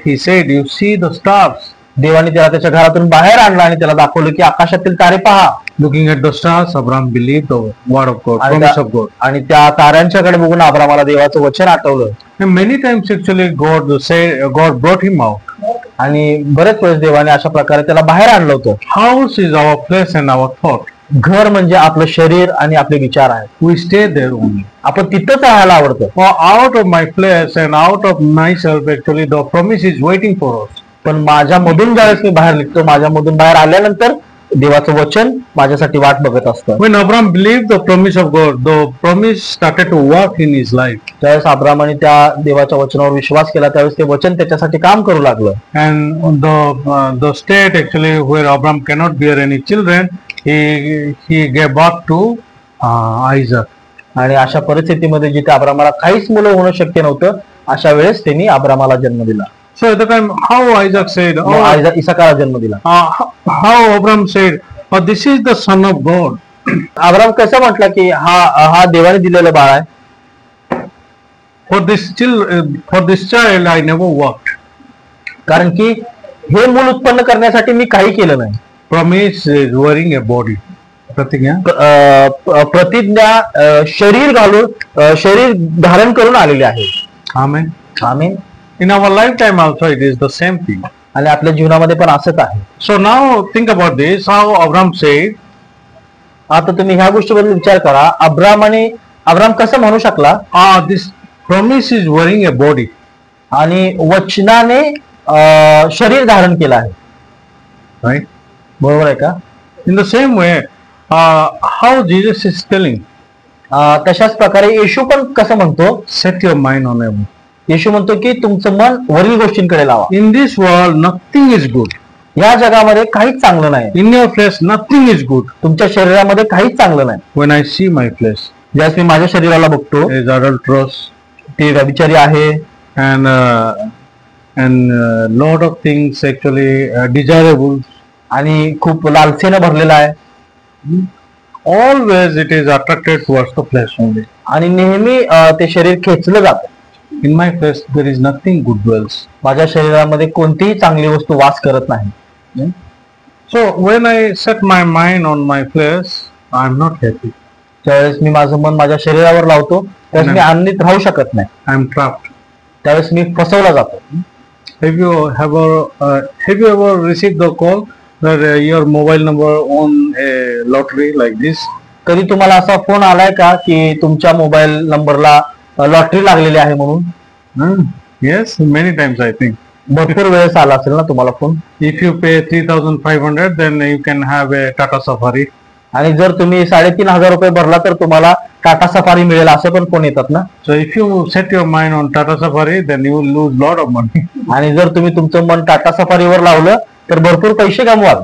he said, "You see the stars." देवाने त्याला त्याच्या घरातून बाहेर आणला आणि त्याला दाखवलं की आकाशातील तारे पहा. Looking at the stars, Abraham believed the word of God, promise of God. आणि त्या ताऱ्यांच्याकडे बघून अब्रामाला देवाचं वचन आठवलं. And many times actually God brought him out. आणि बरेच वेळेस देवाने अशा प्रकारे त्याला बाहेर आणलं होतं. House is our place and our thought. घर म्हणजे आपलं शरीर आणि आपले विचार आहेत. We stay there only. आपण तिथंच राहायला आवडतं. For out of my place and out of myself, actually the promise is waiting for us. पण माझ्यामधून ज्यावेळेस मी बाहेर निघतो, माझ्यामधून बाहेर आल्यानंतर देवाचं वचन माझ्यासाठी वाट बघत असतं. When Abraham believed the promise of God, the promise started to work in his life. त्यावेळेस अब्रामाने त्या देवाच्या वचनावर विश्वास केला, त्यावेळेस ते वचन त्याच्यासाठी काम करू लागलं. And the state actually where Abraham cannot bear any children, he gave birth to Isaac. आणि अशा परिस्थितीमध्ये जिथे अब्रामाला काहीच मुलं होणं शक्य नव्हतं, अशा वेळेस त्यांनी अब्रामाला जन्म दिला. So at the time, how Isaac said, इसाकाला जन्म दिला. how Abraham said, But this is the Son of God. Abram कसं म्हटलं की हा देवाने दिलेलं बाळ आहे? For this child I never worked. कारण की हे मूल उत्पन्न करण्यासाठी मी काही केलं नाही. Promise is wearing a body. प्रतिज्ञा प्रतिज्ञा शरीर घालून शरीर धारण करून आलेले आहे. Amen. आमीन. In our lifetime also it is the same thing. आणि आपल्या जीवनामध्ये पण असंच आहे. So now think about this, how Abraham said, आता तुम्ही ह्या गोष्टीबद्दल विचार करा. अब्राम कसं म्हणू शकला this promise is wearing a body. आणि वचनाने शरीर धारण केलं आहे. Right? बरोबर आहे का? In the same way, how Jesus is telling, तशाच प्रकारे येशू पण कसं म्हणतो? set your mind on heaven. येशू म्हणतो की तुमचं मन वरील गोष्टींकडे लावा. In this world nothing is good. या जगामध्ये काहीच चांगलं नाही. In your flesh nothing is good. तुमच्या शरीरामध्ये काहीच चांगलं नाही. When I see my flesh, ज्यावेळेस मी माझ्या शरीराला बघतो is adulterous ते व्यभिचारी आहे and lot of things actually desirable. आणि खूप लालसेनं भरलेला आहे. Always it is attracted towards the flesh only. आणि नेहमी ते शरीर खेचलं जातं. In my flesh there is nothing good dwells. माझ्या शरीरामध्ये कोणतीही चांगली वस्तू वास करत नाही. So when I set my mind on my flesh, I am not happy. ज्यावेळेस मी माझं मन माझ्या शरीरावर लावतो त्यावेळेस मी आनंदित राहू शकत नाही. I am trapped. त्यावेळेस मी फसवला जातो. Have you ever received the call that your mobile number on a lottery like this? कधी तुम्हाला असा फोन आलाय का की तुमच्या मोबाईल नंबरला लॉटरी लागलेली आहे म्हणून? Yes, many times I think. भरपूर वेळेस आला असेल ना तुम्हाला phone. If you pay 3,500, then you can have a Tata Safari. आणि जर तुम्ही 3,500 रुपये भरला तर तुम्हाला टाटा सफारी मिळेल असे पण फोन येतात ना. So if you set your mind on Tata Safari, then you will lose lot of money. आणि जर तुम्ही तुमचं मन टाटा सफारीवर लावलं तर भरपूर पैसे गमवाल.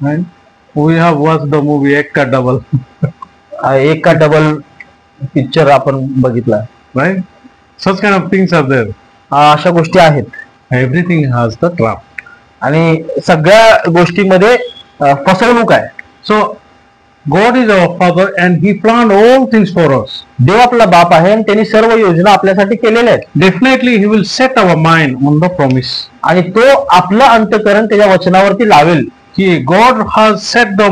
Right? We have watched the movie Ek Ka Double. एक का डबल पिक्चर आपण बघितला. Right? Such kind of things are there. अशा गोष्टी आहेत. Everything has the trap. आणि सगळ्या गोष्टींमध्ये फसवणूक आहे. So God is our Father and He planned all things for us. देव आपला बाप आहे आणि त्यांनी सर्व योजना आपल्यासाठी केलेल्या आहेत. Definitely He will set our mind on the promise. आणि तो आपलं अंतःकरण त्याच्या वचनावरती लावेल. God has set the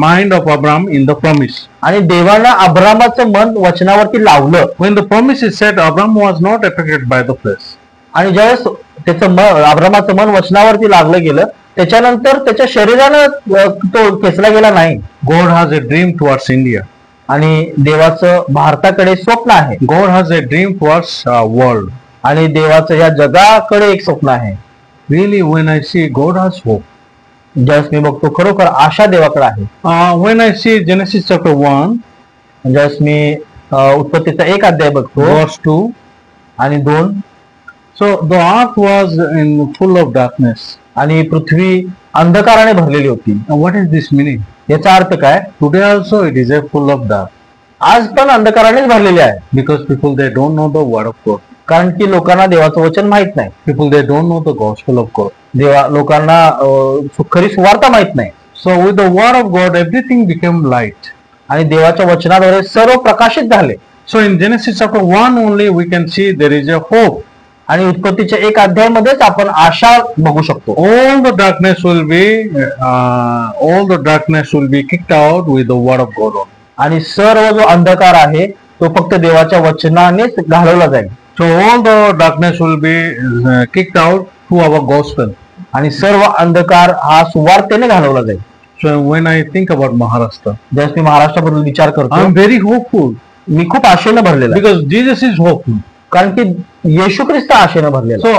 mind of Abraham in the promise. आणि देवानं अब्रामाचं मन वचनावरती लावलं. When the promise is set, Abraham was not affected by the flesh. आणि ज्यावेळेस त्याचं अब्रामाचं मन वचनावरती लागलं गेलं त्याच्यानंतर त्याच्या शरीरानं तो खेचला गेला नाही. God has a dream towards India. आणि देवाचं भारताकडे स्वप्न आहे. God has a dream towards world. आणि देवाचं या जगाकडे एक स्वप्न आहे. Really, when I see God has hope. ज्यावेळेस मी बघतो खरोखर आशा देवाकडे आहे. When I see Genesis chapter 1, ज्यावेळेस मी उत्पत्तीचा 1 अध्याय बघतो verse 2 आणि 2. So the earth was in full of darkness. आणि पृथ्वी अंधकाराने भरलेली होती. What is this meaning? याचा अर्थ काय? Today also it is a full of dark. आज पण अंधकारानेच भरलेले आहे. Because people they don't know the word of God. कारण की लोकांना देवाचं वचन माहित नाही. People they don't know the gospel of God. लोकांना खरी सुवार्ता माहित नाही. So with the word of God everything became light. आणि देवाच्या वचनाद्वारे सर्व प्रकाशित झाले. So in Genesis chapter 1 only we can see there is a hope. आणि उत्पत्तीच्या 1 अध्यायामध्येच आपण आशा बघू शकतो. All the darkness will be kicked out with the word of God only. आणि सर्व जो अंधकार आहे तो फक्त देवाच्या वचनानेच घालवला जाईल. So all the darkness will be kicked out through our gospel. आणि सर्व अंधकार हा सुवार्तेने घालवला जाईल. So when I think about Maharashtra, ज्यावेळेस मी महाराष्ट्राबद्दल विचार करतो I am very hopeful. मी खूप आशेनं भरलेला आहे. Because Jesus is hopeful. कारण की येशू ख्रिस्त आशेनं भरलेला. So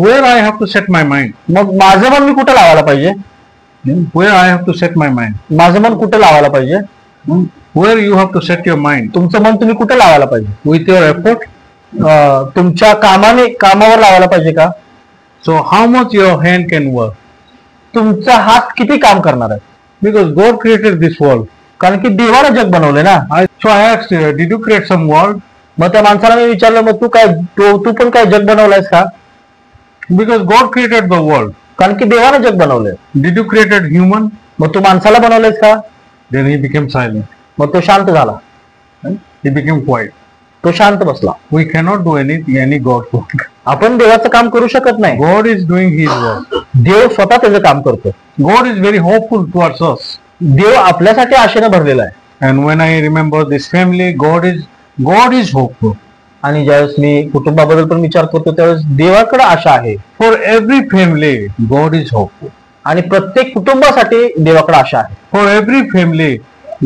where I have to set my mind? मग माझं मन मी कुठं लावायला पाहिजे? Where I have to set my mind? माझं मन कुठं लावायला पाहिजे? Where you have to set your mind? तुमचं मन तुम्ही कुठं लावायला पाहिजे? With your effort? तुमच्या कामावर लावायला पाहिजे का? So how much your hand can work? तुमचा हात किती काम करणार आहे? Because God created this world. कारण की देवानं जग बनवले ना. So I asked, did you create some world? मग त्या माणसाला मी विचारलं मग तू पण काय जग बनवलंयस का? Because God created the world. कारण की देवानं जग बनवलंय. Did you created human? मग तू माणसाला बनवलंयस का? Then he became silent. मग तो शांत झाला, He became quiet. तो शांत बसला. We cannot do any God work. आपण देवाचं काम करू शकत नाही. God is doing His work. देव स्वतः त्याचं काम करतो. God is very hopeful towards us. देव आपल्यासाठी आशेने भरलेला आहे. And when I remember this family, God is hopeful. आणि ज्यावेळेस मी कुटुंबाबद्दल पण विचार करतो त्यावेळेस देवाकडे आशा आहे. For every family, God is hopeful. आणि प्रत्येक कुटुंबासाठी देवाकडे आशा आहे. For every family,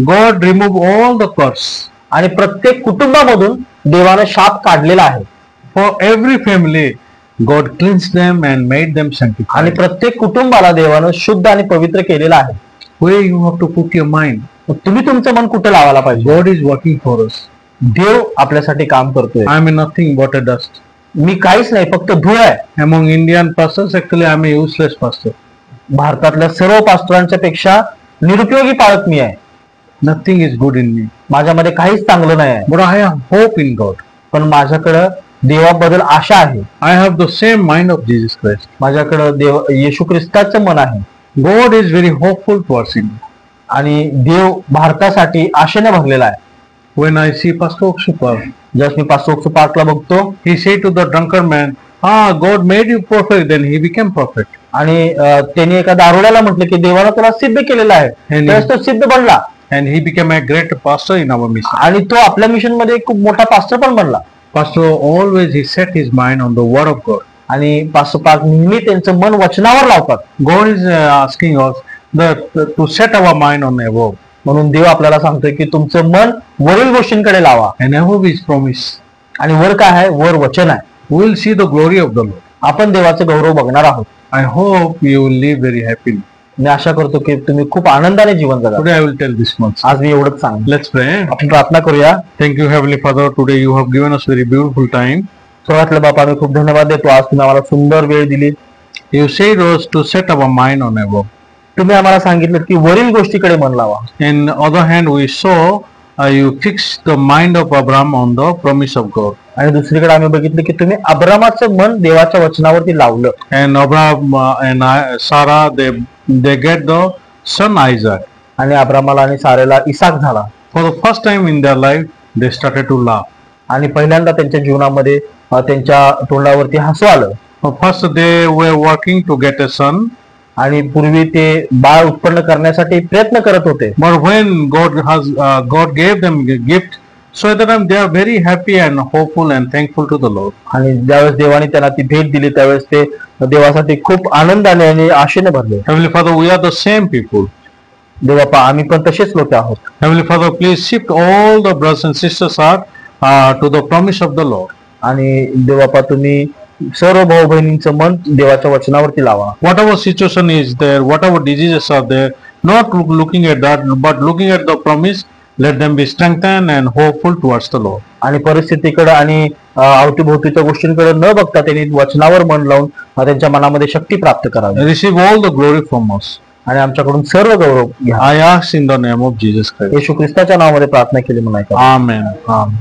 God remove all the curse. आणि प्रत्येक कुटुंबामधून देवाने शाप काढलेला आहे. For every family, God cleansed them and made them आणि sanctified. प्रत्येक कुटुंबाला देवानं शुद्ध आणि पवित्र केलेलं आहे. Where you have to put your mind. मग तुम्ही तुमचं मन कुठे लावायला पाहिजे? God is working for us. देव आपल्यासाठी काम करतोय. I am nothing but a dust. मी काहीच नाही, फक्त धूळ आहे. Among Indian pastors, actually, I am a useless pastor. भारतातल्या सर्व पास्टरांच्या पेक्षा निरुपयोगी पाळक मी आहे. Nothing is good in me. माझ्यामध्ये काहीच चांगलं नाही आहे. But I have hope in God. पण माझ्याकडं देवाबद्दल आशा आहे. I have the same mind of Jesus Christ. माझ्याकडं येशू ख्रिस्ताचं मन आहे. God is very hopeful towards India. आणि देव भारतासाठी आशेने भरलेला आहे. When I see Pastor Okshupar, ज्यावेळेस मी पास्टर पार्कला बघतो, he said to the drunkard man, God made you perfect, then he became perfect. आणि त्यांनी एका दारुड्याला म्हटलं की देवाला तुला सिद्ध केलेलं आहे. त्यावेळेस तो सिद्ध बनला And he became a great pastor in our mission. आणि तो आपल्या मिशन मध्ये खूप मोठा पास्टर पण बनला. Pastor always he set his mind on the word of God. आणि पास्टर पार्क नेहमी त्यांचं मन वचनावर लावतात. God is asking us to set our mind on above. म्हणून देव आपल्याला सांगतोय की तुमचं मन वरील गोष्टींकडे लावा. And above is promise. आणि वर काय आहे? वर वचन आहे. We will see the glory of the Lord. आपण देवाचं गौरव बघणार आहोत. I hope you will live very happily. मी आशा करतो की तुम्ही खूप आनंदाने जीवन जगा. Today I will tell this much. आज मी एवढंच सांग. Let's pray. आपण प्रार्थना करूया. Thank you, Heavenly Father. Today you have given us very beautiful time. स्वर्गातल्या बापा, मी खूप धन्यवाद देतो. आज तुम्ही आम्हाला सुंदर वेळ दिली. You said us to set our mind on above. तुम्ही आम्हाला सांगितलं की वरील गोष्टीकडे मन लावा. In other hand, we saw you fixed the mind of Abraham on the promise of God. आणि दुसरीकडे आम्ही बघितलं की तुम्ही अब्रामाचं मन देवाच्या वचनावरती लावलं. And Abraham and Sarah, they get the son Isaac. आणि अब्रामाला आणि सारेला इसाक झाला. For the first time in their life, they started to laugh. आणि पहिल्यांदा त्यांच्या जीवनामध्ये त्यांच्या तोंडावरती हसू आलं. First, they were working to get a son. आणि पूर्वी ते बाळ उत्पन्न करण्यासाठी प्रयत्न करत होते. But when God gave them a gift, so at that time they are very happy and hopeful and thankful to the Lord. आणि ज्यावेळेस देवाने त्यांना ती भेट दिली त्यावेळेस ते देवासाठी खूप आनंदाने आणि आशेने भरले. Heavenly Father, we are the same people. Devappa, आम्ही पण तसेच लोक आहोत. Heavenly Father, please shift all the brothers and sisters heart to the promise of the Lord. आणि देवापा, तुम्ही सर्व भाऊ बहिणींचं मन देवाच्या वचनावरती लावा. Whatever situation is there, whatever diseases are there, not looking at that, but looking at the promise, let them be strengthened and hopeful towards the Lord. आणि परिस्थितीकडे आणि अवतीभोवतीच्या गोष्टींकडे न बघता त्यांनी वचनावर मन लावून त्यांच्या मनामध्ये शक्ती प्राप्त करावी. Receive all the glory from us. आणि आमच्याकडून सर्व गौरव घ्या. I ask in the name of Jesus Christ. येशू ख्रिस्ताच्या नावामध्ये प्रार्थना केली म्हणायचं. Amen. Amen.